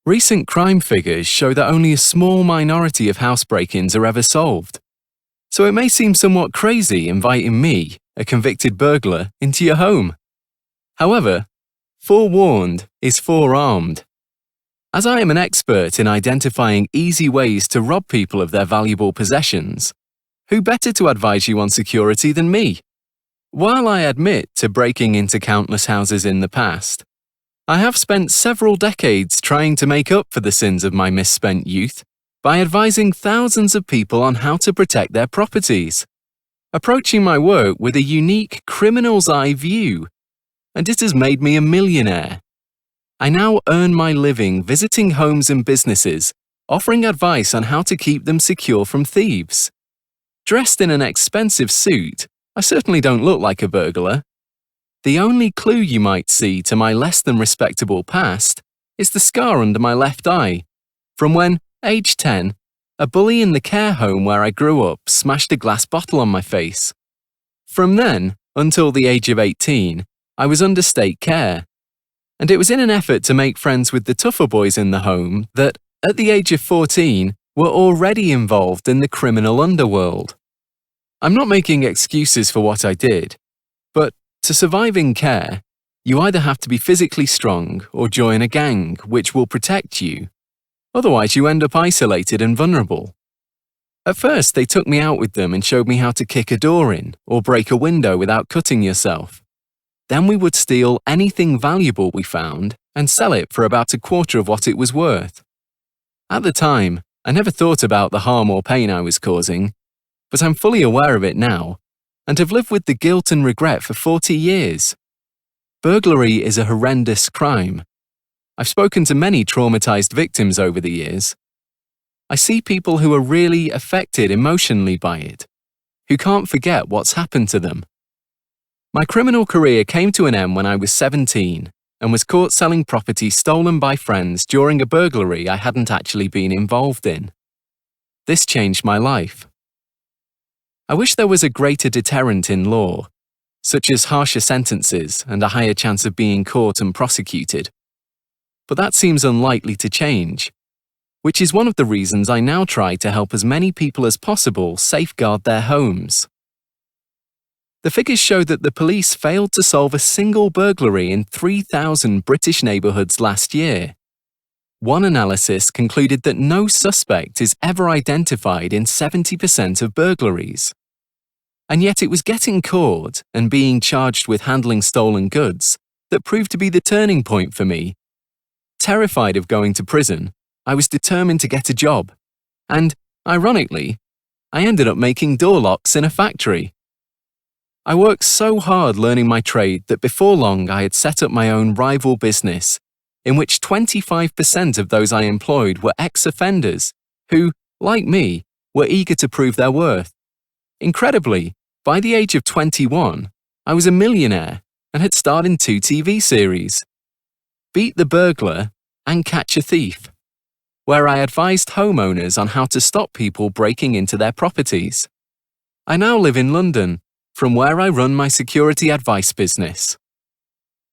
Recent crime figures show that only a small minority of house break-ins are ever solved. So it may seem somewhat crazy inviting me, a convicted burglar, into your home. However, forewarned is forearmed. As I am an expert in identifying easy ways to rob people of their valuable possessions, who better to advise you on security than me? While I admit to breaking into countless houses in the past, I have spent several decades trying to make up for the sins of my misspent youth by advising thousands of people on how to protect their properties, approaching my work with a unique criminal's eye view, and it has made me a millionaire. I now earn my living visiting homes and businesses, offering advice on how to keep them secure from thieves. Dressed in an expensive suit, I certainly don't look like a burglar. The only clue you might see to my less than respectable past is the scar under my left eye, from when, age 10, a bully in the care home where I grew up smashed a glass bottle on my face. From then, until the age of 18, I was under state care. And it was in an effort to make friends with the tougher boys in the home that, at the age of 14, were already involved in the criminal underworld. I'm not making excuses for what I did, but to survive in care, you either have to be physically strong or join a gang which will protect you. Otherwise, you end up isolated and vulnerable. At first, they took me out with them and showed me how to kick a door in or break a window without cutting yourself. Then we would steal anything valuable we found and sell it for about a quarter of what it was worth. At the time, I never thought about the harm or pain I was causing, but I'm fully aware of it now and have lived with the guilt and regret for 40 years. Burglary is a horrendous crime. I've spoken to many traumatized victims over the years. I see people who are really affected emotionally by it, who can't forget what's happened to them. My criminal career came to an end when I was 17 and was caught selling property stolen by friends during a burglary I hadn't actually been involved in. This changed my life. I wish there was a greater deterrent in law, such as harsher sentences and a higher chance of being caught and prosecuted. But that seems unlikely to change, which is one of the reasons I now try to help as many people as possible safeguard their homes. The figures show that the police failed to solve a single burglary in 3,000 British neighbourhoods last year. One analysis concluded that no suspect is ever identified in 70% of burglaries. And yet it was getting caught and being charged with handling stolen goods that proved to be the turning point for me. Terrified of going to prison, I was determined to get a job. And, ironically, I ended up making door locks in a factory. I worked so hard learning my trade that before long I had set up my own rival business, in which 25% of those I employed were ex-offenders who, like me, were eager to prove their worth. Incredibly, by the age of 21, I was a millionaire and had starred in 2 TV series, Beat the Burglar and Catch a Thief, where I advised homeowners on how to stop people breaking into their properties. I now live in London, from where I run my security advice business.